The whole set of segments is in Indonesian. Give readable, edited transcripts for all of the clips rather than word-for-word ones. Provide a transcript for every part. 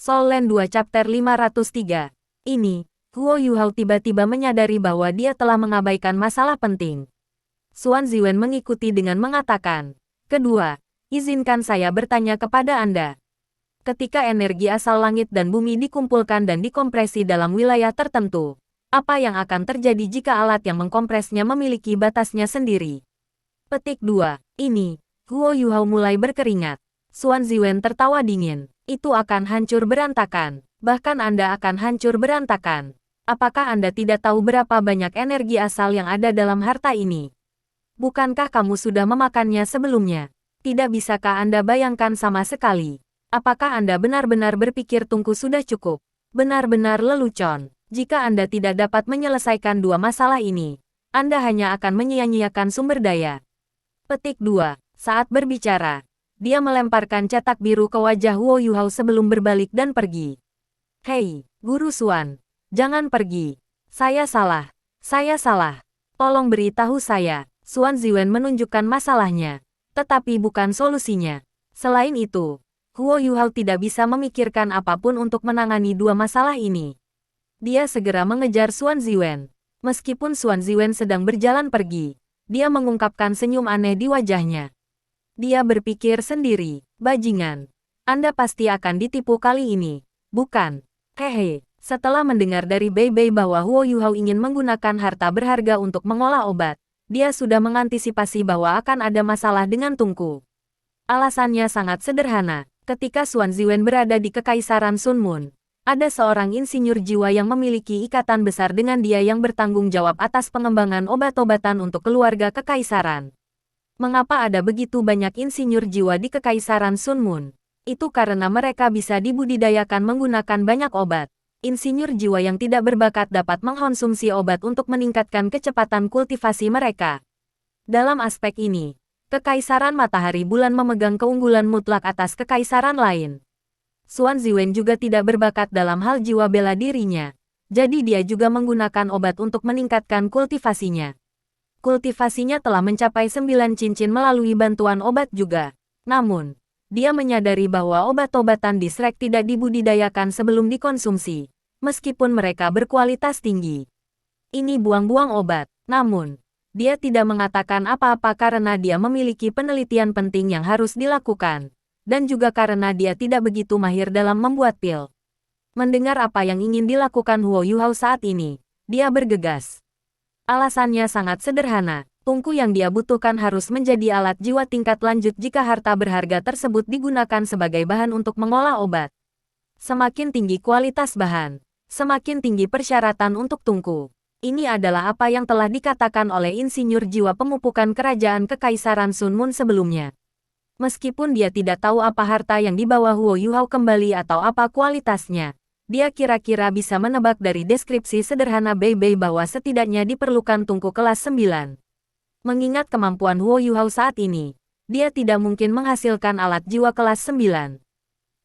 Soul Land 2 Chapter 503. Ini, Huo Yuhao tiba-tiba menyadari bahwa dia telah mengabaikan masalah penting. Xuan Ziwen mengikuti dengan mengatakan, "Kedua, izinkan saya bertanya kepada Anda. Ketika energi asal langit dan bumi dikumpulkan dan dikompresi dalam wilayah tertentu, apa yang akan terjadi jika alat yang mengkompresnya memiliki batasnya sendiri?" Petik 2. Ini, Huo Yuhao mulai berkeringat. Xuan Ziwen tertawa dingin. Itu akan hancur berantakan. Bahkan Anda akan hancur berantakan. Apakah Anda tidak tahu berapa banyak energi asal yang ada dalam harta ini? Bukankah kamu sudah memakannya sebelumnya? Tidak bisakah Anda bayangkan sama sekali? Apakah Anda benar-benar berpikir tungku sudah cukup? Benar-benar lelucon. Jika Anda tidak dapat menyelesaikan dua masalah ini, Anda hanya akan menyia-nyiakan sumber daya. Petik 2. Saat berbicara, dia melemparkan cetak biru ke wajah Huo Yuhao sebelum berbalik dan pergi. "Hei, Guru Xuan, jangan pergi. Saya salah. Saya salah. Tolong beritahu saya." Xuan Ziwen menunjukkan masalahnya, tetapi bukan solusinya. Selain itu, Huo Yuhao tidak bisa memikirkan apapun untuk menangani dua masalah ini. Dia segera mengejar Xuan Ziwen. Meskipun Xuan Ziwen sedang berjalan pergi, dia mengungkapkan senyum aneh di wajahnya. Dia berpikir sendiri, "Bajingan, Anda pasti akan ditipu kali ini, bukan?" Hehe. Setelah mendengar dari Bei Bei bahwa Huo Yuhao ingin menggunakan harta berharga untuk mengolah obat, dia sudah mengantisipasi bahwa akan ada masalah dengan Tungku. Alasannya sangat sederhana. Ketika Xuan Ziwen berada di Kekaisaran Sun Moon, ada seorang insinyur jiwa yang memiliki ikatan besar dengan dia yang bertanggung jawab atas pengembangan obat-obatan untuk keluarga Kekaisaran. Mengapa ada begitu banyak insinyur jiwa di Kekaisaran Sun Moon? Itu karena mereka bisa dibudidayakan menggunakan banyak obat. Insinyur jiwa yang tidak berbakat dapat mengkonsumsi obat untuk meningkatkan kecepatan kultivasi mereka. Dalam aspek ini, Kekaisaran Matahari Bulan memegang keunggulan mutlak atas kekaisaran lain. Xuan Ziwen juga tidak berbakat dalam hal jiwa bela dirinya, jadi dia juga menggunakan obat untuk meningkatkan kultivasinya. Kultivasinya telah mencapai 9 cincin melalui bantuan obat juga. Namun, dia menyadari bahwa obat-obatan di Shrek tidak dibudidayakan sebelum dikonsumsi, meskipun mereka berkualitas tinggi. Ini buang-buang obat. Namun, dia tidak mengatakan apa-apa karena dia memiliki penelitian penting yang harus dilakukan, dan juga karena dia tidak begitu mahir dalam membuat pil. Mendengar apa yang ingin dilakukan Huo Yuhao saat ini, dia bergegas. Alasannya sangat sederhana, tungku yang dia butuhkan harus menjadi alat jiwa tingkat lanjut jika harta berharga tersebut digunakan sebagai bahan untuk mengolah obat. Semakin tinggi kualitas bahan, semakin tinggi persyaratan untuk tungku. Ini adalah apa yang telah dikatakan oleh insinyur jiwa pemupukan kerajaan Kekaisaran Sun Moon sebelumnya. Meskipun dia tidak tahu apa harta yang dibawa Huo Yuhao kembali atau apa kualitasnya, dia kira-kira bisa menebak dari deskripsi sederhana Bei Bei bahwa setidaknya diperlukan tungku kelas 9. Mengingat kemampuan Huo Yuhao saat ini, dia tidak mungkin menghasilkan alat jiwa kelas 9.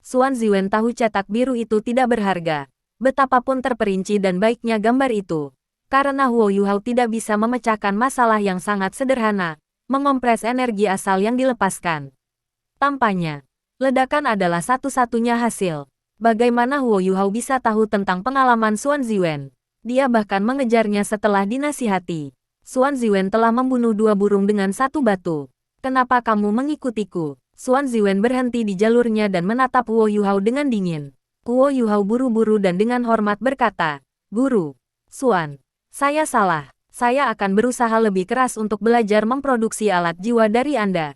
Xuan Ziwen tahu cetak biru itu tidak berharga, betapapun terperinci dan baiknya gambar itu, karena Huo Yuhao tidak bisa memecahkan masalah yang sangat sederhana, mengompres energi asal yang dilepaskan. Tampaknya, ledakan adalah satu-satunya hasil. Bagaimana Huo Yuhao bisa tahu tentang pengalaman Xuan Ziwen? Dia bahkan mengejarnya setelah dinasihati. Xuan Ziwen telah membunuh 2 burung dengan 1 batu. Kenapa kamu mengikutiku? Xuan Ziwen berhenti di jalurnya dan menatap Huo Yuhao dengan dingin. Huo Yuhao buru-buru dan dengan hormat berkata, "Guru, Xuan, saya salah. Saya akan berusaha lebih keras untuk belajar memproduksi alat jiwa dari Anda."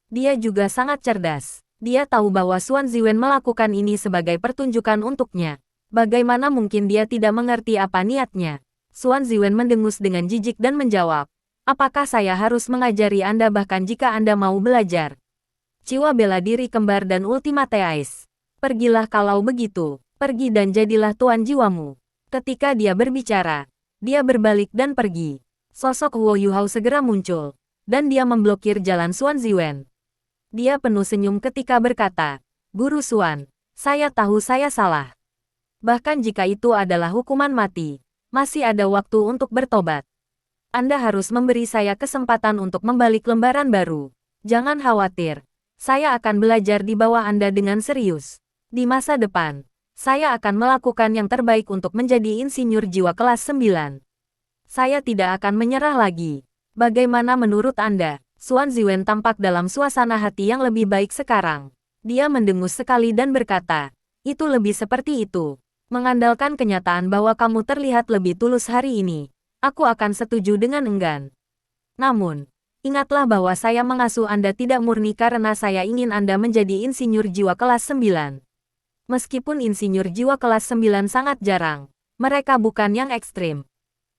Dia juga sangat cerdas. Dia tahu bahwa Xuan Ziwen melakukan ini sebagai pertunjukan untuknya. Bagaimana mungkin dia tidak mengerti apa niatnya? Xuan Ziwen mendengus dengan jijik dan menjawab, "Apakah saya harus mengajari Anda bahkan jika Anda mau belajar?" Jiwa bela diri kembar dan Ultimate Ice. Pergilah kalau begitu. Pergi dan jadilah tuan jiwamu. Ketika dia berbicara, dia berbalik dan pergi. Sosok Huo Yuhao segera muncul, dan dia memblokir jalan Xuan Ziwen. Dia penuh senyum ketika berkata, "Guru Xuan, saya tahu saya salah. Bahkan jika itu adalah hukuman mati, masih ada waktu untuk bertobat. Anda harus memberi saya kesempatan untuk membalik lembaran baru. Jangan khawatir, saya akan belajar di bawah Anda dengan serius. Di masa depan, Saya akan melakukan yang terbaik untuk menjadi insinyur jiwa kelas 9. Saya tidak akan menyerah lagi. Bagaimana menurut Anda? Xuan Ziwen tampak dalam suasana hati yang lebih baik sekarang. Dia mendengus sekali dan berkata, itu lebih seperti itu. Mengandalkan kenyataan bahwa kamu terlihat lebih tulus hari ini, aku akan setuju dengan enggan. Namun, ingatlah bahwa saya mengasuh Anda tidak murni karena saya ingin Anda menjadi insinyur jiwa kelas 9. Meskipun insinyur jiwa kelas 9 sangat jarang, mereka bukan yang ekstrim.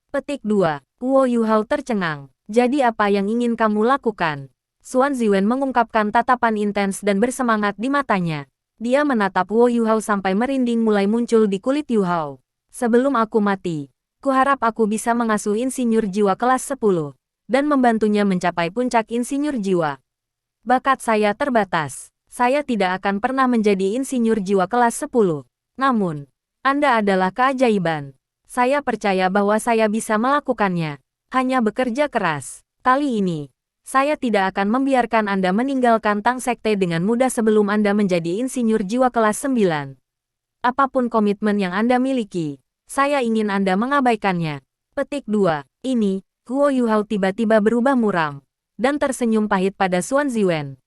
Petik 2. Guo Yuhao tercengang. Jadi apa yang ingin kamu lakukan? Xuan Ziwen mengungkapkan tatapan intens dan bersemangat di matanya. Dia menatap Guo Yuhao sampai merinding mulai muncul di kulit Yuhao. Sebelum aku mati, kuharap aku bisa mengasuh insinyur jiwa kelas 10. Dan membantunya mencapai puncak insinyur jiwa. Bakat saya terbatas. Saya tidak akan pernah menjadi insinyur jiwa kelas 10. Namun, Anda adalah keajaiban. Saya percaya bahwa saya bisa melakukannya. Hanya bekerja keras. Kali ini, saya tidak akan membiarkan Anda meninggalkan Tang Sekte dengan mudah sebelum Anda menjadi insinyur jiwa kelas 9. Apapun komitmen yang Anda miliki, saya ingin Anda mengabaikannya. Petik 2. Ini, Guo Yuhao tiba-tiba berubah muram, dan tersenyum pahit pada Xuan Ziwen.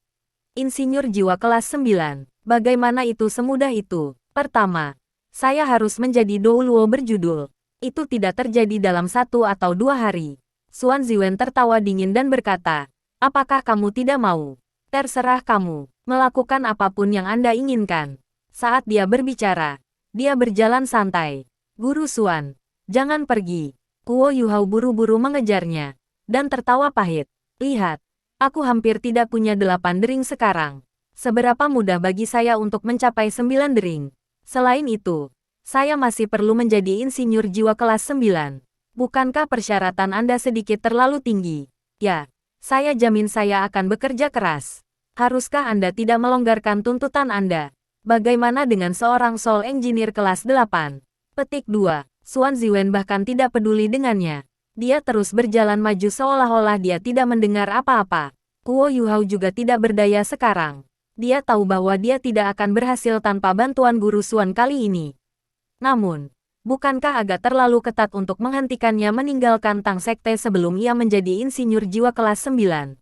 Insinyur jiwa kelas 9, bagaimana itu semudah itu? Pertama, saya harus menjadi Douluo berjudul. Itu tidak terjadi dalam 1 atau 2 hari. Xuan Ziwen tertawa dingin dan berkata, apakah kamu tidak mau? Terserah kamu, melakukan apapun yang Anda inginkan. Saat dia berbicara, dia berjalan santai. Guru Xuan, jangan pergi. Guo Yuhao buru-buru mengejarnya, dan tertawa pahit. Lihat, aku hampir tidak punya 8 dering sekarang. Seberapa mudah bagi saya untuk mencapai 9 dering. Selain itu, saya masih perlu menjadi insinyur jiwa kelas 9. Bukankah persyaratan Anda sedikit terlalu tinggi? Ya, saya jamin saya akan bekerja keras. Haruskah Anda tidak melonggarkan tuntutan Anda? Bagaimana dengan seorang Soul Engineer kelas 8? Petik 2. Xuan Ziwen bahkan tidak peduli dengannya. Dia terus berjalan maju seolah-olah dia tidak mendengar apa-apa. Guo Yuhao juga tidak berdaya sekarang. Dia tahu bahwa dia tidak akan berhasil tanpa bantuan guru Xuan kali ini. Namun, bukankah agak terlalu ketat untuk menghentikannya meninggalkan Tang Sekte sebelum ia menjadi insinyur jiwa kelas 9?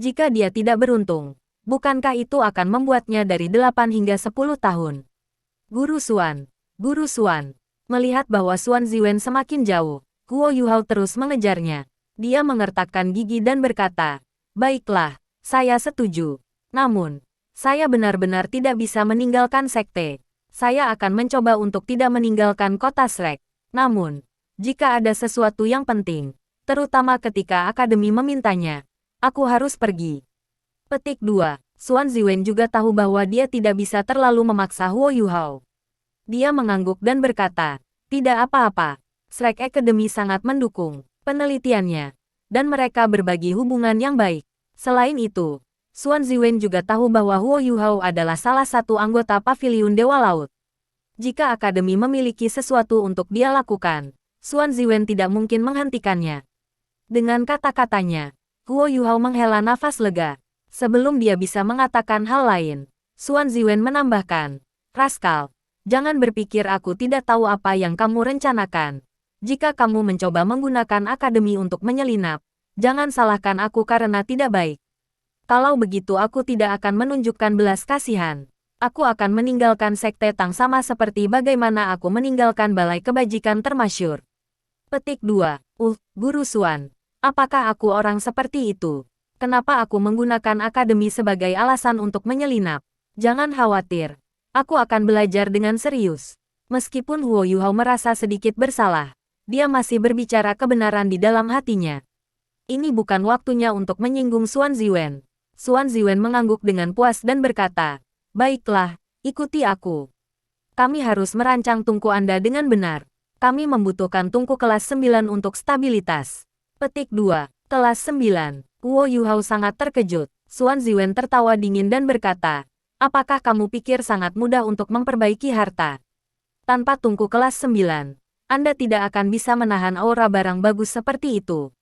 Jika dia tidak beruntung, bukankah itu akan membuatnya dari 8 hingga 10 tahun? Guru Xuan, Guru Xuan. Melihat bahwa Xuan Ziwen semakin jauh, Guo Yuhao terus mengejarnya. Dia mengertakkan gigi dan berkata, baiklah, saya setuju. Namun, saya benar-benar tidak bisa meninggalkan sekte. Saya akan mencoba untuk tidak meninggalkan kota Shrek. Namun, jika ada sesuatu yang penting, terutama ketika akademi memintanya, aku harus pergi. Petik 2. Xuan Ziwen juga tahu bahwa dia tidak bisa terlalu memaksa Guo Yuhao. Dia mengangguk dan berkata, tidak apa-apa. Shrek Academy sangat mendukung penelitiannya, dan mereka berbagi hubungan yang baik. Selain itu, Xuan Ziwen juga tahu bahwa Guo Yuhao adalah salah satu anggota Paviliun Dewa Laut. Jika Akademi memiliki sesuatu untuk dia lakukan, Xuan Ziwen tidak mungkin menghentikannya. Dengan kata-katanya, Guo Yuhao menghela nafas lega. Sebelum dia bisa mengatakan hal lain, Xuan Ziwen menambahkan, Raskal, jangan berpikir aku tidak tahu apa yang kamu rencanakan. Jika kamu mencoba menggunakan akademi untuk menyelinap, jangan salahkan aku karena tidak baik. Kalau begitu aku tidak akan menunjukkan belas kasihan. Aku akan meninggalkan sekte Tang sama seperti bagaimana aku meninggalkan balai kebajikan termasyur. Petik 2. Guru Xuan. Apakah aku orang seperti itu? Kenapa aku menggunakan akademi sebagai alasan untuk menyelinap? Jangan khawatir. Aku akan belajar dengan serius. Meskipun Guo Yuhao merasa sedikit bersalah, dia masih berbicara kebenaran di dalam hatinya. Ini bukan waktunya untuk menyinggung Xuan Ziwen. Xuan Ziwen mengangguk dengan puas dan berkata, baiklah, ikuti aku. Kami harus merancang tungku Anda dengan benar. Kami membutuhkan tungku kelas 9 untuk stabilitas. Petik 2. Kelas 9. Guo Yuhao sangat terkejut. Xuan Ziwen tertawa dingin dan berkata, apakah kamu pikir sangat mudah untuk memperbaiki harta? Tanpa tungku kelas 9, Anda tidak akan bisa menahan aura barang bagus seperti itu.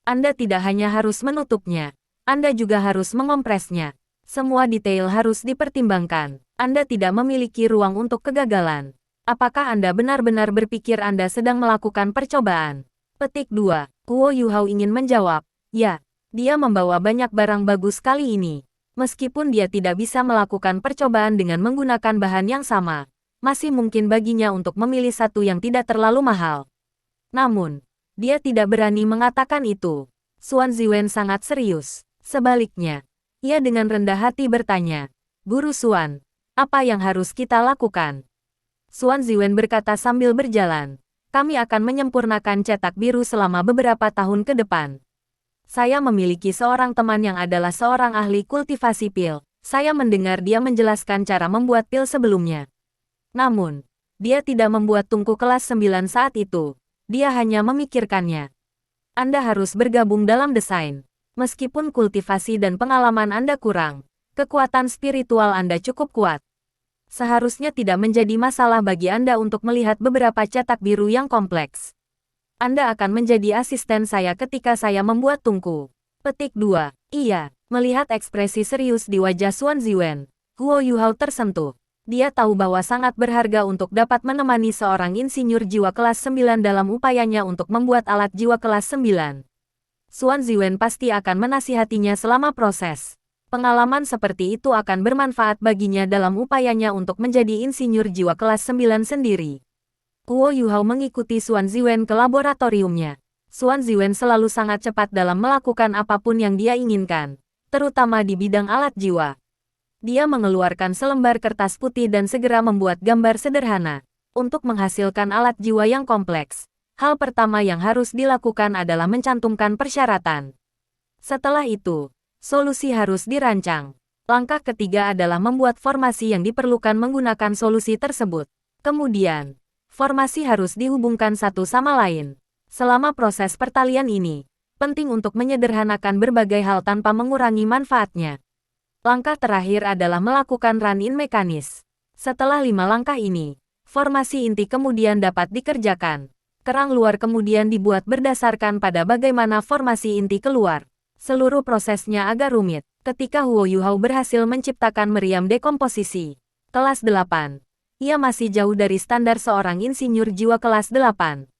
Anda tidak hanya harus menutupnya, Anda juga harus mengompresnya. Semua detail harus dipertimbangkan. Anda tidak memiliki ruang untuk kegagalan. Apakah Anda benar-benar berpikir Anda sedang melakukan percobaan? Petik 2. Huo Yuhao ingin menjawab, ya, dia membawa banyak barang bagus kali ini. Meskipun dia tidak bisa melakukan percobaan dengan menggunakan bahan yang sama, masih mungkin baginya untuk memilih satu yang tidak terlalu mahal. Namun, dia tidak berani mengatakan itu. Xuan Ziwen sangat serius. Sebaliknya, ia dengan rendah hati bertanya, Guru Xuan, apa yang harus kita lakukan? Xuan Ziwen berkata sambil berjalan, kami akan menyempurnakan cetak biru selama beberapa tahun ke depan. Saya memiliki seorang teman yang adalah seorang ahli kultivasi pil. Saya mendengar dia menjelaskan cara membuat pil sebelumnya. Namun, dia tidak membuat tungku kelas 9 saat itu. Dia hanya memikirkannya. Anda harus bergabung dalam desain. Meskipun kultivasi dan pengalaman Anda kurang, kekuatan spiritual Anda cukup kuat. Seharusnya tidak menjadi masalah bagi Anda untuk melihat beberapa cetak biru yang kompleks. Anda akan menjadi asisten saya ketika saya membuat tungku. Petik 2. Iya, melihat ekspresi serius di wajah Xuan Ziwen, Huo Yuhao tersentuh. Dia tahu bahwa sangat berharga untuk dapat menemani seorang insinyur jiwa kelas 9 dalam upayanya untuk membuat alat jiwa kelas 9. Xuan Ziwen pasti akan menasihatinya selama proses. Pengalaman seperti itu akan bermanfaat baginya dalam upayanya untuk menjadi insinyur jiwa kelas 9 sendiri. Huo Yuhao mengikuti Xuan Ziwen ke laboratoriumnya. Xuan Ziwen selalu sangat cepat dalam melakukan apapun yang dia inginkan, terutama di bidang alat jiwa. Dia mengeluarkan selembar kertas putih dan segera membuat gambar sederhana. Untuk menghasilkan alat jiwa yang kompleks, hal pertama yang harus dilakukan adalah mencantumkan persyaratan. Setelah itu, solusi harus dirancang. Langkah ketiga adalah membuat formasi yang diperlukan menggunakan solusi tersebut. Kemudian, formasi harus dihubungkan satu sama lain. Selama proses pertalian ini, penting untuk menyederhanakan berbagai hal tanpa mengurangi manfaatnya. Langkah terakhir adalah melakukan run-in mekanis. Setelah 5 langkah ini, formasi inti kemudian dapat dikerjakan. Kerang luar kemudian dibuat berdasarkan pada bagaimana formasi inti keluar. Seluruh prosesnya agak rumit. Ketika Huo Yuhao berhasil menciptakan meriam dekomposisi kelas 8, ia masih jauh dari standar seorang insinyur jiwa kelas 8.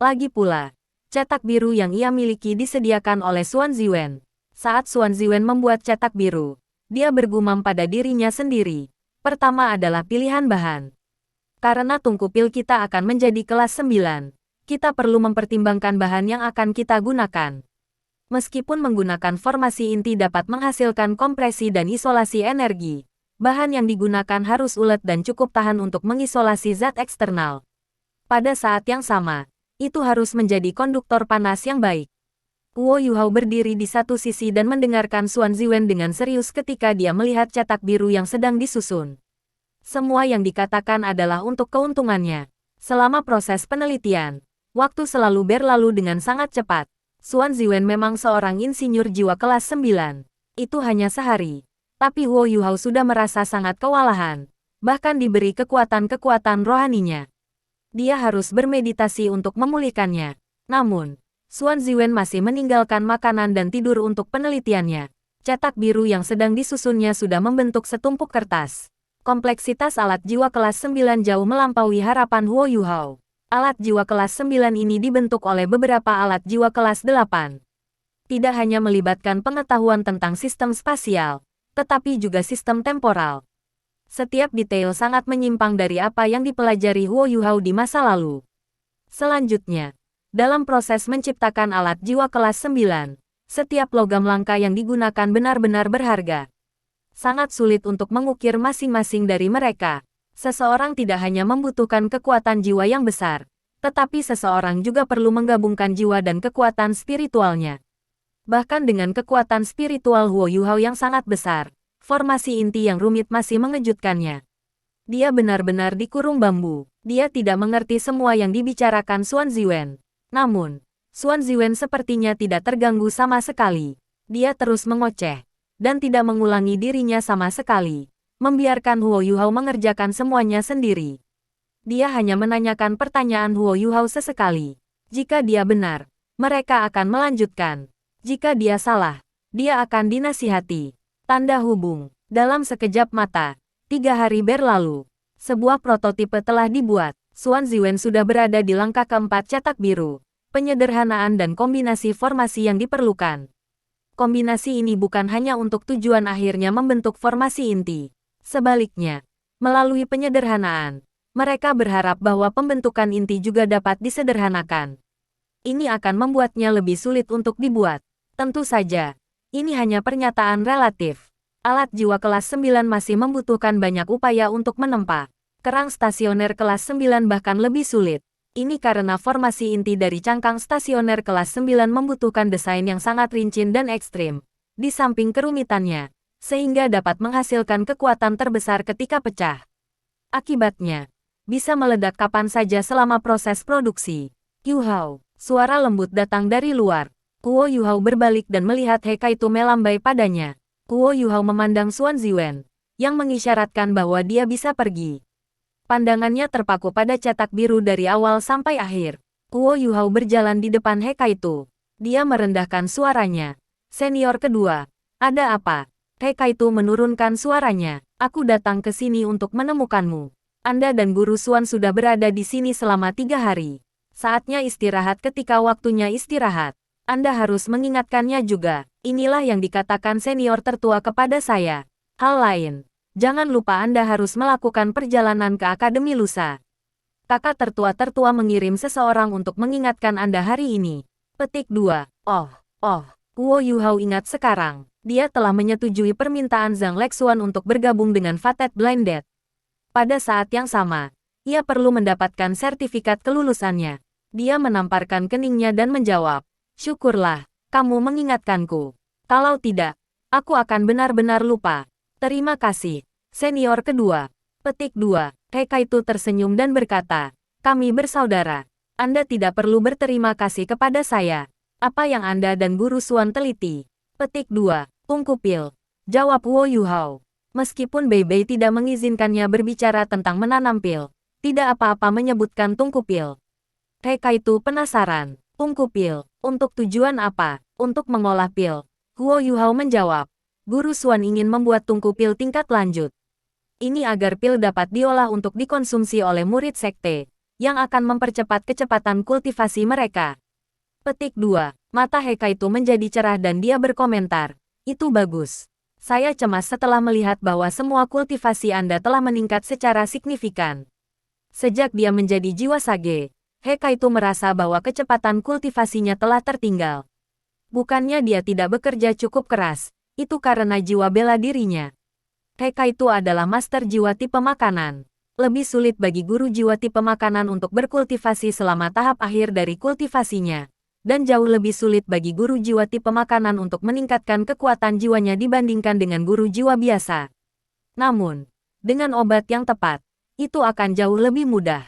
Lagi pula, cetak biru yang ia miliki disediakan oleh Xuan Ziwen. Saat Xuan Ziwen membuat cetak biru, dia bergumam pada dirinya sendiri. Pertama adalah pilihan bahan. Karena tungku pil kita akan menjadi kelas 9, kita perlu mempertimbangkan bahan yang akan kita gunakan. Meskipun menggunakan formasi inti dapat menghasilkan kompresi dan isolasi energi, bahan yang digunakan harus ulet dan cukup tahan untuk mengisolasi zat eksternal. Pada saat yang sama, itu harus menjadi konduktor panas yang baik. Huo Yuhao berdiri di satu sisi dan mendengarkan Xuan Ziwen dengan serius ketika dia melihat cetak biru yang sedang disusun. Semua yang dikatakan adalah untuk keuntungannya. Selama proses penelitian, waktu selalu berlalu dengan sangat cepat. Xuan Ziwen memang seorang insinyur jiwa kelas 9. Itu hanya sehari. Tapi Huo Yuhao sudah merasa sangat kewalahan. Bahkan diberi kekuatan-kekuatan rohaninya. Dia harus bermeditasi untuk memulihkannya. Namun, Xuan Ziwen masih meninggalkan makanan dan tidur untuk penelitiannya. Cetak biru yang sedang disusunnya sudah membentuk setumpuk kertas. Kompleksitas alat jiwa kelas 9 jauh melampaui harapan Huo Yuhao. Alat jiwa kelas 9 ini dibentuk oleh beberapa alat jiwa kelas 8. Tidak hanya melibatkan pengetahuan tentang sistem spasial, tetapi juga sistem temporal. Setiap detail sangat menyimpang dari apa yang dipelajari Huo Yuhao di masa lalu. Selanjutnya, dalam proses menciptakan alat jiwa kelas 9, setiap logam langka yang digunakan benar-benar berharga. Sangat sulit untuk mengukir masing-masing dari mereka. Seseorang tidak hanya membutuhkan kekuatan jiwa yang besar, tetapi seseorang juga perlu menggabungkan jiwa dan kekuatan spiritualnya. Bahkan dengan kekuatan spiritual Huo Yuhao yang sangat besar, formasi inti yang rumit masih mengejutkannya. Dia benar-benar dikurung bambu. Dia tidak mengerti semua yang dibicarakan Xuan Ziwen. Namun, Xuan Ziwen sepertinya tidak terganggu sama sekali. Dia terus mengoceh, dan tidak mengulangi dirinya sama sekali, membiarkan Huo Yuhao mengerjakan semuanya sendiri. Dia hanya menanyakan pertanyaan Huo Yuhao sesekali. Jika dia benar, mereka akan melanjutkan. Jika dia salah, dia akan dinasihati. Tanda hubung. Dalam sekejap mata, 3 hari berlalu. Sebuah prototipe telah dibuat. Xuan Ziwen sudah berada di langkah keempat cetak biru. Penyederhanaan dan kombinasi formasi yang diperlukan. Kombinasi ini bukan hanya untuk tujuan akhirnya membentuk formasi inti. Sebaliknya, melalui penyederhanaan, mereka berharap bahwa pembentukan inti juga dapat disederhanakan. Ini akan membuatnya lebih sulit untuk dibuat. Tentu saja, ini hanya pernyataan relatif. Alat jiwa kelas 9 masih membutuhkan banyak upaya untuk menempa. Kerang stasioner kelas 9 bahkan lebih sulit. Ini karena formasi inti dari cangkang stasioner kelas 9 membutuhkan desain yang sangat rinci dan ekstrim, di samping kerumitannya, sehingga dapat menghasilkan kekuatan terbesar ketika pecah. Akibatnya, bisa meledak kapan saja selama proses produksi. Yu Hao, suara lembut datang dari luar. Kuo Yu Hao berbalik dan melihat He Kaitu melambai padanya. Kuo Yu Hao memandang Xuan Ziwen, yang mengisyaratkan bahwa dia bisa pergi. Pandangannya terpaku pada cetak biru dari awal sampai akhir. Kuo Yu Hao berjalan di depan He Kaitu. Dia merendahkan suaranya. Senior kedua, ada apa? He Kaitu menurunkan suaranya. Aku datang ke sini untuk menemukanmu. Anda dan Guru Xuan sudah berada di sini selama 3 hari. Saatnya istirahat ketika waktunya istirahat. Anda harus mengingatkannya juga. Inilah yang dikatakan senior tertua kepada saya. Hal lain. Jangan lupa Anda harus melakukan perjalanan ke Akademi Lusa. Kakak tertua-tertua mengirim seseorang untuk mengingatkan Anda hari ini. Petik 2. Kuo Yu Hao ingat sekarang. Dia telah menyetujui permintaan Zhang Lexuan untuk bergabung dengan Fated Blinded. Pada saat yang sama, ia perlu mendapatkan sertifikat kelulusannya. Dia menamparkan keningnya dan menjawab, "Syukurlah, kamu mengingatkanku. Kalau tidak, aku akan benar-benar lupa. Terima kasih." Senior kedua. Petik 2. He Kaitu tersenyum dan berkata, "Kami bersaudara. Anda tidak perlu berterima kasih kepada saya. Apa yang Anda dan Guru Xuan teliti?" Petik 2. Tungku pil. Jawab Kuo Yu Hao. Meskipun Bei Bei tidak mengizinkannya berbicara tentang menanam pil, tidak apa-apa menyebutkan tungku pil. He Kaitu penasaran. Tungku pil. Untuk tujuan apa? Untuk mengolah pil. Kuo Yu Hao menjawab. Guru Xuan ingin membuat tungku pil tingkat lanjut. Ini agar pil dapat diolah untuk dikonsumsi oleh murid sekte, yang akan mempercepat kecepatan kultivasi mereka. Petik 2. Mata He Kaitu menjadi cerah dan dia berkomentar, "Itu bagus. Saya cemas setelah melihat bahwa semua kultivasi Anda telah meningkat secara signifikan." Sejak dia menjadi jiwa sage, He Kaitu merasa bahwa kecepatan kultivasinya telah tertinggal. Bukannya dia tidak bekerja cukup keras, itu karena jiwa bela dirinya. He Kaitu adalah master jiwa tipe makanan. Lebih sulit bagi guru jiwa tipe makanan untuk berkultivasi selama tahap akhir dari kultivasinya. Dan jauh lebih sulit bagi guru jiwa tipe makanan untuk meningkatkan kekuatan jiwanya dibandingkan dengan guru jiwa biasa. Namun, dengan obat yang tepat, itu akan jauh lebih mudah.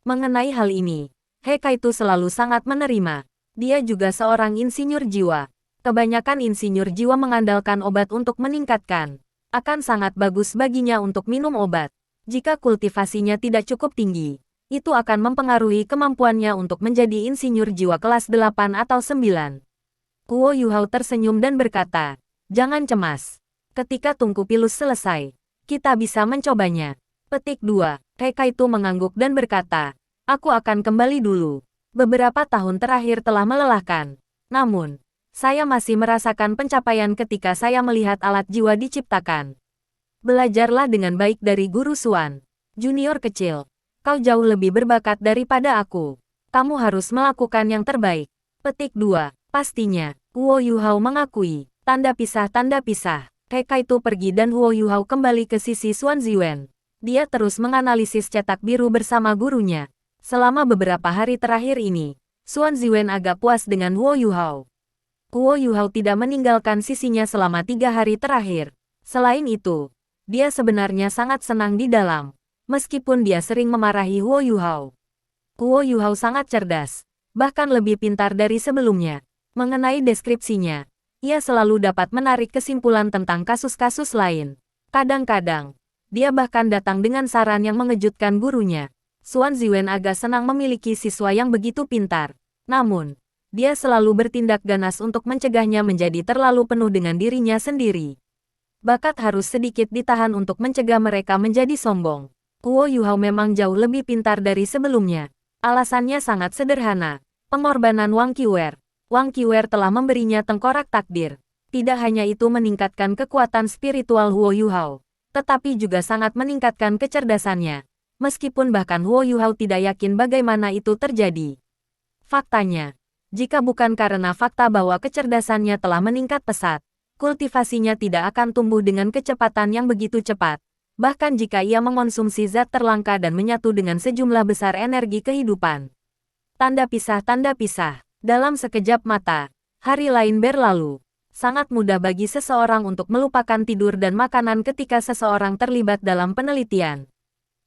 Mengenai hal ini, He Kaitu selalu sangat menerima. Dia juga seorang insinyur jiwa. Kebanyakan insinyur jiwa mengandalkan obat untuk meningkatkan. Akan sangat bagus baginya untuk minum obat. Jika kultivasinya tidak cukup tinggi, itu akan mempengaruhi kemampuannya untuk menjadi insinyur jiwa kelas 8 atau 9. Kuo Yu Hao tersenyum dan berkata, "Jangan cemas. Ketika tungku pilus selesai, kita bisa mencobanya." Petik 2. He Kaitu mengangguk dan berkata, "Aku akan kembali dulu. Beberapa tahun terakhir telah melelahkan. Namun, saya masih merasakan pencapaian ketika saya melihat alat jiwa diciptakan. Belajarlah dengan baik dari Guru Xuan. Junior kecil, kau jauh lebih berbakat daripada aku. Kamu harus melakukan yang terbaik." Petik 2. Pastinya, Kuo Yu Hao mengakui. Tanda pisah. He Kaitu pergi dan Kuo Yu Hao kembali ke sisi Xuan Ziwen. Dia terus menganalisis cetak biru bersama gurunya. Selama beberapa hari terakhir ini, Xuan Ziwen agak puas dengan Kuo Yu Hao. Kuo Yu Hao tidak meninggalkan sisinya selama 3 hari terakhir. Selain itu, dia sebenarnya sangat senang di dalam. Meskipun dia sering memarahi Kuo Yu Hao. Kuo Yu Hao sangat cerdas, bahkan lebih pintar dari sebelumnya. Mengenai deskripsinya, ia selalu dapat menarik kesimpulan tentang kasus-kasus lain. Kadang-kadang, dia bahkan datang dengan saran yang mengejutkan gurunya. Xuan Ziwen agak senang memiliki siswa yang begitu pintar. Namun, dia selalu bertindak ganas untuk mencegahnya menjadi terlalu penuh dengan dirinya sendiri. Bakat harus sedikit ditahan untuk mencegah mereka menjadi sombong. Guo Yuhao memang jauh lebih pintar dari sebelumnya. Alasannya sangat sederhana. Pengorbanan Wang Qiwer. Wang Qiwer telah memberinya tengkorak takdir. Tidak hanya itu meningkatkan kekuatan spiritual Guo Yuhao, tetapi juga sangat meningkatkan kecerdasannya. Meskipun bahkan Guo Yuhao tidak yakin bagaimana itu terjadi. Faktanya, jika bukan karena fakta bahwa kecerdasannya telah meningkat pesat, kultivasinya tidak akan tumbuh dengan kecepatan yang begitu cepat. Bahkan jika ia mengonsumsi zat terlangka dan menyatu dengan sejumlah besar energi kehidupan. Tanda pisah. Dalam sekejap mata, hari lain berlalu. Sangat mudah bagi seseorang untuk melupakan tidur dan makanan ketika seseorang terlibat dalam penelitian.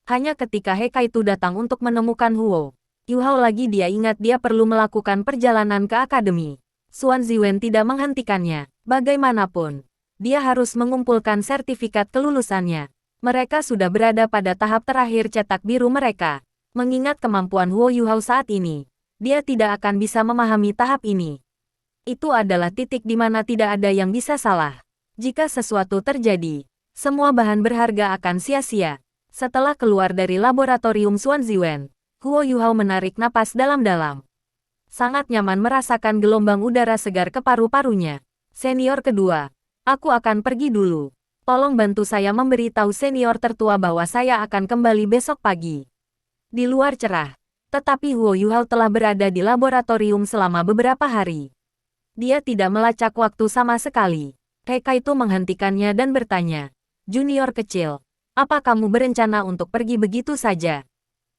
Hanya ketika Hekaitu datang untuk menemukan Huo Yuhao lagi dia ingat dia perlu melakukan perjalanan ke akademi. Xuan Ziwen tidak menghentikannya. Bagaimanapun, dia harus mengumpulkan sertifikat kelulusannya. Mereka sudah berada pada tahap terakhir cetak biru mereka. Mengingat kemampuan Huo Yuhao saat ini, dia tidak akan bisa memahami tahap ini. Itu adalah titik di mana tidak ada yang bisa salah. Jika sesuatu terjadi, semua bahan berharga akan sia-sia. Setelah keluar dari laboratorium Xuan Ziwen, Huo Yuhao menarik napas dalam-dalam. Sangat nyaman merasakan gelombang udara segar ke paru-parunya. Senior kedua, aku akan pergi dulu. Tolong bantu saya memberitahu senior tertua bahwa saya akan kembali besok pagi. Di luar cerah, tetapi Huo Yuhao telah berada di laboratorium selama beberapa hari. Dia tidak melacak waktu sama sekali. Hekaitu menghentikannya dan bertanya, "Junior kecil, apa kamu berencana untuk pergi begitu saja?"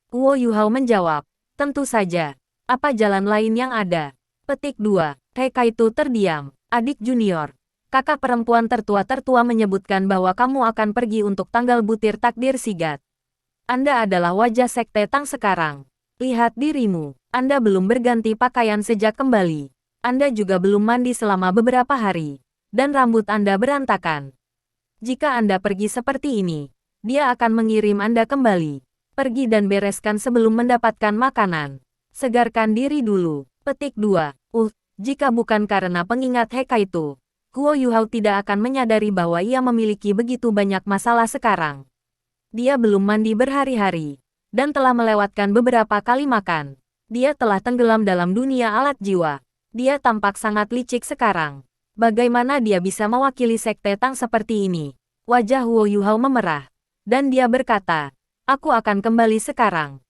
Huo Yuhao menjawab, "Tentu saja. Apa jalan lain yang ada?" Petik 2. Hekaitu terdiam. "Adik junior, kakak perempuan tertua menyebutkan bahwa kamu akan pergi untuk tanggal butir takdir Sigat. Anda adalah wajah sekte Tang sekarang. Lihat dirimu. Anda belum berganti pakaian sejak kembali. Anda juga belum mandi selama beberapa hari. Dan rambut Anda berantakan. Jika Anda pergi seperti ini, dia akan mengirim Anda kembali. Pergi dan bereskan sebelum mendapatkan makanan. Segarkan diri dulu." Petik 2. Jika bukan karena pengingat Hekaitu, Huo Yuhao tidak akan menyadari bahwa ia memiliki begitu banyak masalah sekarang. Dia belum mandi berhari-hari, dan telah melewatkan beberapa kali makan. Dia telah tenggelam dalam dunia alat jiwa. Dia tampak sangat licik sekarang. Bagaimana dia bisa mewakili sekte Tang seperti ini? Wajah Huo Yuhao memerah, dan dia berkata, "Aku akan kembali sekarang.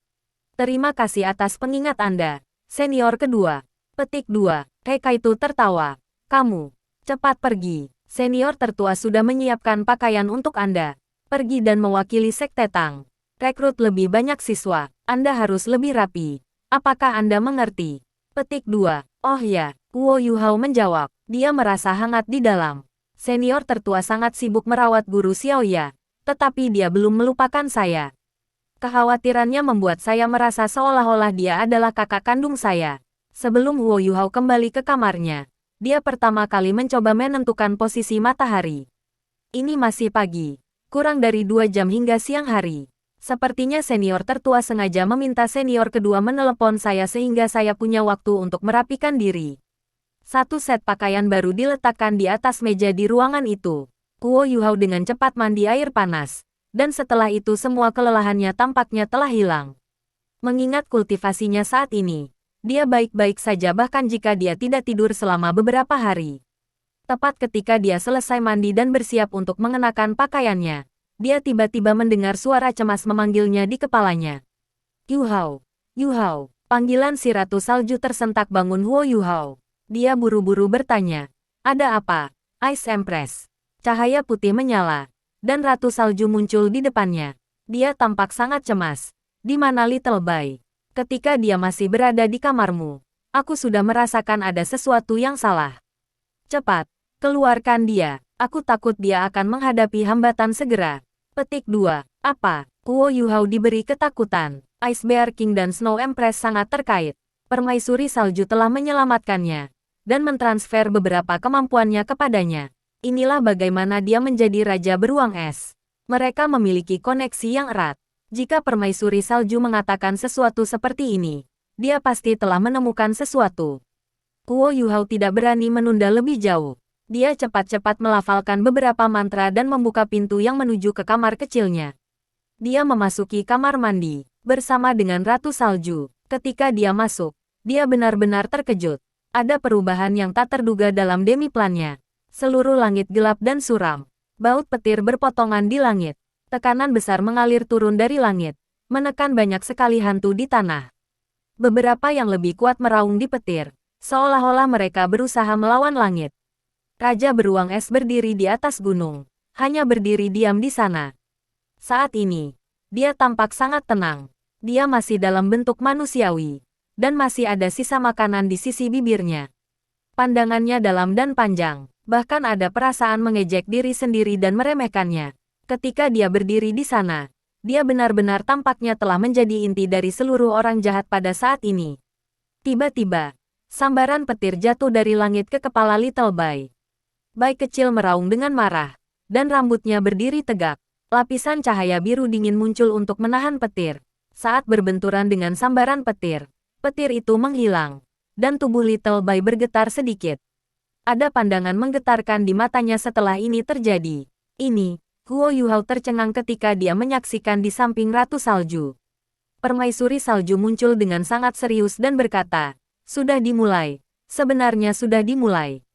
Terima kasih atas pengingat Anda, senior kedua." Petik 2. Hekaitu tertawa. "Kamu, cepat pergi. Senior tertua sudah menyiapkan pakaian untuk Anda. Pergi dan mewakili sekte Tang. Rekrut lebih banyak siswa. Anda harus lebih rapi. Apakah Anda mengerti?" Petik 2. "Oh ya," Huo Yuhao menjawab. Dia merasa hangat di dalam. Senior tertua sangat sibuk merawat guru Xiaoya, tetapi dia belum melupakan saya. Kekhawatirannya membuat saya merasa seolah-olah dia adalah kakak kandung saya. Sebelum Huo Yuhao kembali ke kamarnya, dia pertama kali mencoba menentukan posisi matahari. Ini masih pagi, kurang dari 2 jam hingga siang hari. Sepertinya senior tertua sengaja meminta senior kedua menelepon saya sehingga saya punya waktu untuk merapikan diri. Satu set pakaian baru diletakkan di atas meja di ruangan itu. Huo Yuhao dengan cepat mandi air panas, dan setelah itu semua kelelahannya tampaknya telah hilang. Mengingat kultivasinya saat ini, dia baik-baik saja bahkan jika dia tidak tidur selama beberapa hari. Tepat ketika dia selesai mandi dan bersiap untuk mengenakan pakaiannya, dia tiba-tiba mendengar suara cemas memanggilnya di kepalanya. "Yuhao, Yuhao." Panggilan si Ratu Salju tersentak bangun Huo Yuhao. Dia buru-buru bertanya, "Ada apa, Ice Empress?" Cahaya putih menyala, dan Ratu Salju muncul di depannya. Dia tampak sangat cemas. "Di mana Little Bai? Ketika dia masih berada di kamarmu, aku sudah merasakan ada sesuatu yang salah. Cepat, keluarkan dia. Aku takut dia akan menghadapi hambatan segera." Petik 2. Apa? Huo Yuhao diberi ketakutan. Ice Bear King dan Snow Empress sangat terkait. Permaisuri salju telah menyelamatkannya, dan mentransfer beberapa kemampuannya kepadanya. Inilah bagaimana dia menjadi Raja Beruang Es. Mereka memiliki koneksi yang erat. Jika Permaisuri Salju mengatakan sesuatu seperti ini, dia pasti telah menemukan sesuatu. Huo Yuhao tidak berani menunda lebih jauh. Dia cepat-cepat melafalkan beberapa mantra dan membuka pintu yang menuju ke kamar kecilnya. Dia memasuki kamar mandi bersama dengan Ratu Salju. Ketika dia masuk, dia benar-benar terkejut. Ada perubahan yang tak terduga dalam demi-plannya. Seluruh langit gelap dan suram. Baut petir berpotongan di langit. Tekanan besar mengalir turun dari langit, menekan banyak sekali hantu di tanah. Beberapa yang lebih kuat meraung di petir, seolah-olah mereka berusaha melawan langit. Raja beruang es berdiri di atas gunung, hanya berdiri diam di sana. Saat ini, dia tampak sangat tenang. Dia masih dalam bentuk manusiawi, dan masih ada sisa makanan di sisi bibirnya. Pandangannya dalam dan panjang, bahkan ada perasaan mengejek diri sendiri dan meremehkannya. Ketika dia berdiri di sana, dia benar-benar tampaknya telah menjadi inti dari seluruh orang jahat pada saat ini. Tiba-tiba, sambaran petir jatuh dari langit ke kepala Little Bai. Bai kecil meraung dengan marah, dan rambutnya berdiri tegak. Lapisan cahaya biru dingin muncul untuk menahan petir. Saat berbenturan dengan sambaran petir, petir itu menghilang, dan tubuh Little Bai bergetar sedikit. Ada pandangan menggetarkan di matanya setelah ini terjadi. Ini, Guo Yuhao tercengang ketika dia menyaksikan di samping Ratu Salju. Permaisuri Salju muncul dengan sangat serius dan berkata, "Sudah dimulai. Sebenarnya sudah dimulai.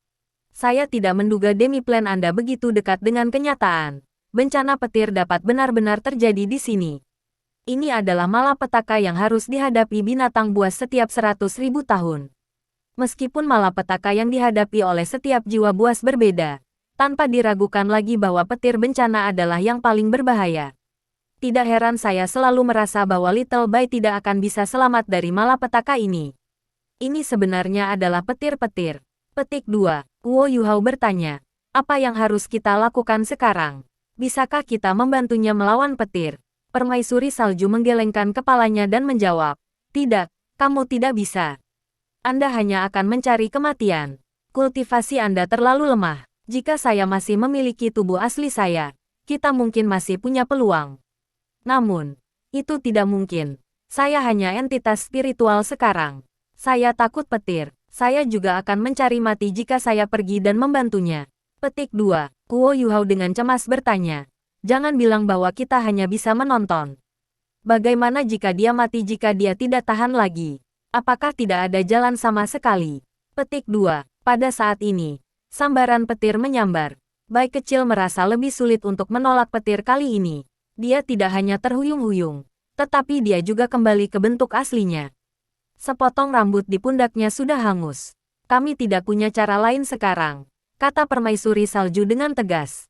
Saya tidak menduga demi-plan Anda begitu dekat dengan kenyataan. Bencana petir dapat benar-benar terjadi di sini. Ini adalah malapetaka yang harus dihadapi binatang buas setiap 100.000 tahun. Meskipun malapetaka yang dihadapi oleh setiap jiwa buas berbeda, tanpa diragukan lagi bahwa petir bencana adalah yang paling berbahaya. Tidak heran saya selalu merasa bahwa Little Bai tidak akan bisa selamat dari malapetaka ini. Ini sebenarnya adalah petir-petir." Petik 2. Guo Yuhao bertanya, "Apa yang harus kita lakukan sekarang? Bisakah kita membantunya melawan petir?" Permaisuri Salju menggelengkan kepalanya dan menjawab, "Tidak, kamu tidak bisa. Anda hanya akan mencari kematian. Kultivasi Anda terlalu lemah. Jika saya masih memiliki tubuh asli saya, kita mungkin masih punya peluang. Namun, itu tidak mungkin. Saya hanya entitas spiritual sekarang. Saya takut petir. Saya juga akan mencari mati jika saya pergi dan membantunya." Petik 2. Guo Yuhao dengan cemas bertanya, "Jangan bilang bahwa kita hanya bisa menonton. Bagaimana jika dia mati jika dia tidak tahan lagi? Apakah tidak ada jalan sama sekali?" Petik 2. Pada saat ini, sambaran petir menyambar. Bai kecil merasa lebih sulit untuk menolak petir kali ini. Dia tidak hanya terhuyung-huyung, tetapi dia juga kembali ke bentuk aslinya. Sepotong rambut di pundaknya sudah hangus. "Kami tidak punya cara lain sekarang," kata Permaisuri Salju dengan tegas.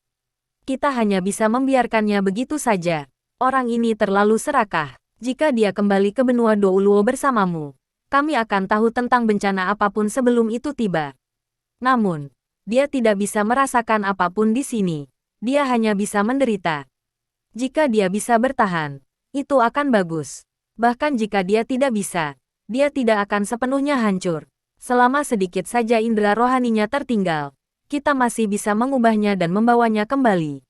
"Kita hanya bisa membiarkannya begitu saja. Orang ini terlalu serakah. Jika dia kembali ke benua Douluo bersamamu, kami akan tahu tentang bencana apapun sebelum itu tiba. Namun, dia tidak bisa merasakan apapun di sini. Dia hanya bisa menderita. Jika dia bisa bertahan, itu akan bagus. Bahkan jika dia tidak bisa, dia tidak akan sepenuhnya hancur. Selama sedikit saja indera rohaninya tertinggal, kita masih bisa mengubahnya dan membawanya kembali."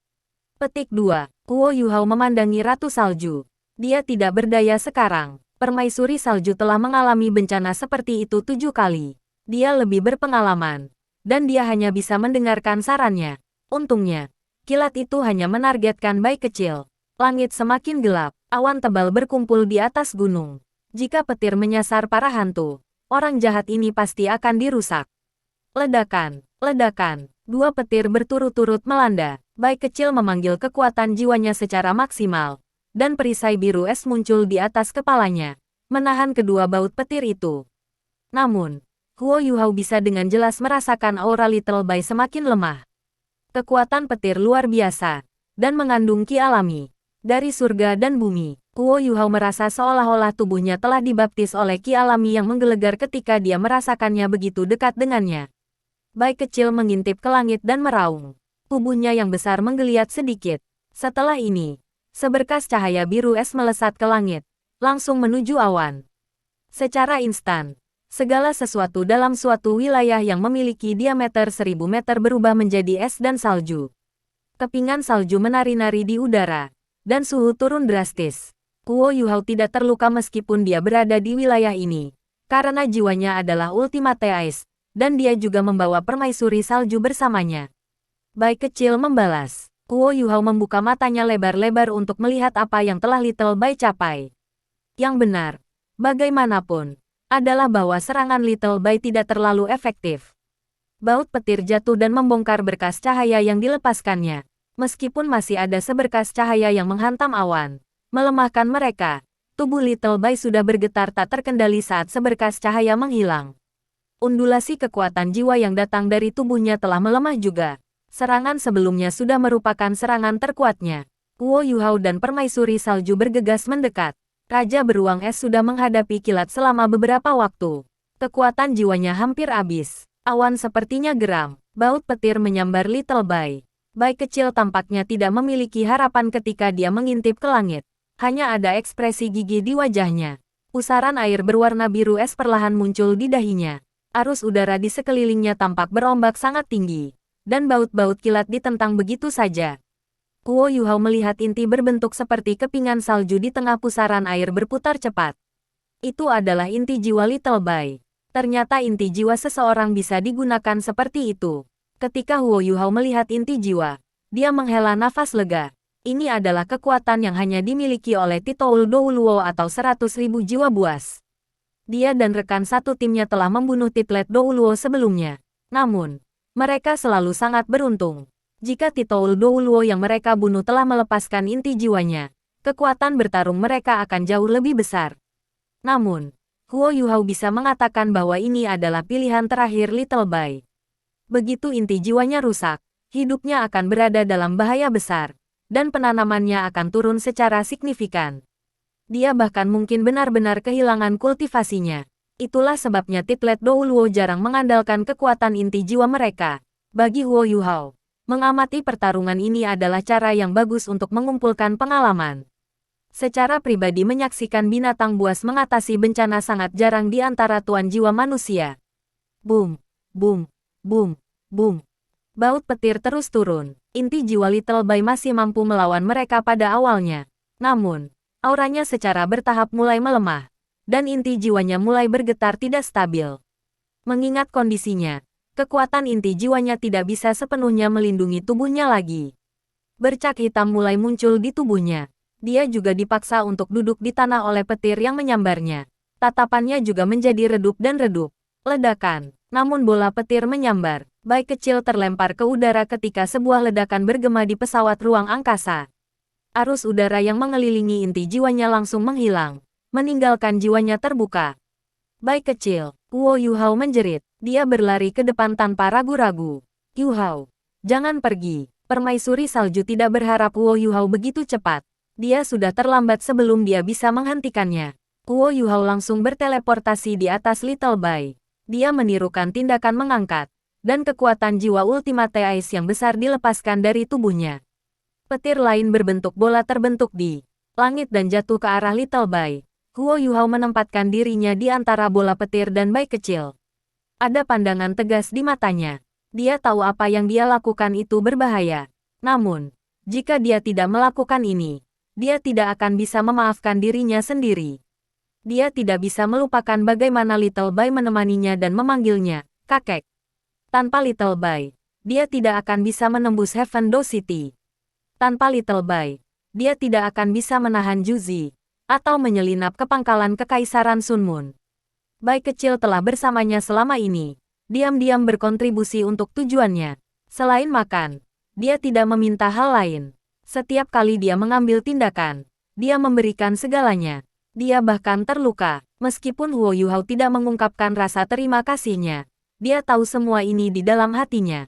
Petik 2. Guo Yuhao memandangi Ratu Salju. Dia tidak berdaya sekarang. Permaisuri Salju telah mengalami bencana seperti itu 7 kali. Dia lebih berpengalaman, dan dia hanya bisa mendengarkan sarannya. Untungnya, kilat itu hanya menargetkan Bai kecil. Langit semakin gelap, awan tebal berkumpul di atas gunung. Jika petir menyasar para hantu, orang jahat ini pasti akan dirusak. Ledakan, ledakan, 2 petir berturut-turut melanda. Bai kecil memanggil kekuatan jiwanya secara maksimal, dan perisai biru es muncul di atas kepalanya, menahan kedua baut petir itu. Namun, Guo Yuhao bisa dengan jelas merasakan aura Little Bai semakin lemah. Kekuatan petir luar biasa, dan mengandung ki alami. Dari surga dan bumi, Guo Yuhao merasa seolah-olah tubuhnya telah dibaptis oleh ki alami yang menggelegar ketika dia merasakannya begitu dekat dengannya. Bai kecil mengintip ke langit dan meraung. Tubuhnya yang besar menggeliat sedikit. Setelah ini, seberkas cahaya biru es melesat ke langit, langsung menuju awan. Secara instan, segala sesuatu dalam suatu wilayah yang memiliki diameter 1000 meter berubah menjadi es dan salju. Kepingan salju menari-nari di udara, dan suhu turun drastis. Guo Yuhao tidak terluka meskipun dia berada di wilayah ini, karena jiwanya adalah Ultimate Ice, dan dia juga membawa permaisuri salju bersamanya. Bai kecil membalas. Guo Yuhao membuka matanya lebar-lebar untuk melihat apa yang telah Little Bai capai. Yang benar, bagaimanapun, adalah bahwa serangan Little Bai tidak terlalu efektif. Baut petir jatuh dan membongkar berkas cahaya yang dilepaskannya. Meskipun masih ada seberkas cahaya yang menghantam awan, melemahkan mereka, tubuh Little Bai sudah bergetar tak terkendali saat seberkas cahaya menghilang. Undulasi kekuatan jiwa yang datang dari tubuhnya telah melemah juga. Serangan sebelumnya sudah merupakan serangan terkuatnya. Guo Yuhao dan permaisuri salju bergegas mendekat. Raja beruang es sudah menghadapi kilat selama beberapa waktu. Kekuatan jiwanya hampir habis. Awan sepertinya geram. Baut petir menyambar Little Bai. Bai kecil tampaknya tidak memiliki harapan ketika dia mengintip ke langit. Hanya ada ekspresi gigi di wajahnya. Pusaran air berwarna biru es perlahan muncul di dahinya. Arus udara di sekelilingnya tampak berombak sangat tinggi. Dan baut-baut kilat ditentang begitu saja. Guo Yuhao melihat inti berbentuk seperti kepingan salju di tengah pusaran air berputar cepat. Itu adalah inti jiwa Little Bai. Ternyata inti jiwa seseorang bisa digunakan seperti itu. Ketika Guo Yuhao melihat inti jiwa, dia menghela nafas lega. Ini adalah kekuatan yang hanya dimiliki oleh Titoul Douluo atau 100.000 jiwa buas. Dia dan rekan satu timnya telah membunuh Titlet Douluo sebelumnya. Namun, mereka selalu sangat beruntung. Jika Titoul Douluo yang mereka bunuh telah melepaskan inti jiwanya, kekuatan bertarung mereka akan jauh lebih besar. Namun, Guo Yuhao bisa mengatakan bahwa ini adalah pilihan terakhir Little Bai. Begitu inti jiwanya rusak, hidupnya akan berada dalam bahaya besar, dan penanamannya akan turun secara signifikan. Dia bahkan mungkin benar-benar kehilangan kultivasinya. Itulah sebabnya Titlet Douluo jarang mengandalkan kekuatan inti jiwa mereka. Bagi Guo Yuhao, mengamati pertarungan ini adalah cara yang bagus untuk mengumpulkan pengalaman. Secara pribadi menyaksikan binatang buas mengatasi bencana sangat jarang di antara tuan jiwa manusia. Boom, boom, boom, boom. Baut petir terus turun. Inti jiwa Little Bai masih mampu melawan mereka pada awalnya. Namun, auranya secara bertahap mulai melemah. Dan inti jiwanya mulai bergetar tidak stabil. Mengingat kondisinya, kekuatan inti jiwanya tidak bisa sepenuhnya melindungi tubuhnya lagi. Bercak hitam mulai muncul di tubuhnya. Dia juga dipaksa untuk duduk di tanah oleh petir yang menyambarnya. Tatapannya juga menjadi redup dan redup. Ledakan. Namun bola petir menyambar. Bai kecil terlempar ke udara ketika sebuah ledakan bergema di pesawat ruang angkasa. Arus udara yang mengelilingi inti jiwanya langsung menghilang. Meninggalkan jiwanya terbuka. Bai kecil, Guo Yuhao menjerit. Dia berlari ke depan tanpa ragu-ragu. Yuhao, jangan pergi. Permaisuri salju tidak berharap Guo Yuhao begitu cepat. Dia sudah terlambat sebelum dia bisa menghentikannya. Guo Yuhao langsung berteleportasi di atas Little Bai. Dia menirukan tindakan mengangkat. Dan kekuatan jiwa Ultimate Ice yang besar dilepaskan dari tubuhnya. Petir lain berbentuk bola terbentuk di langit dan jatuh ke arah Little Bai. Guo Yuhao menempatkan dirinya di antara bola petir dan Bai kecil. Ada pandangan tegas di matanya. Dia tahu apa yang dia lakukan itu berbahaya. Namun, jika dia tidak melakukan ini, dia tidak akan bisa memaafkan dirinya sendiri. Dia tidak bisa melupakan bagaimana Little Bai menemaninya dan memanggilnya, kakek. Tanpa Little Bai, dia tidak akan bisa menembus Heaven Door City. Tanpa Little Bai, dia tidak akan bisa menahan Juzi atau menyelinap ke pangkalan Kekaisaran Sun Moon. Bai kecil telah bersamanya selama ini, diam-diam berkontribusi untuk tujuannya. Selain makan, dia tidak meminta hal lain. Setiap kali dia mengambil tindakan, dia memberikan segalanya. Dia bahkan terluka, meskipun Guo Yuhao tidak mengungkapkan rasa terima kasihnya. Dia tahu semua ini di dalam hatinya.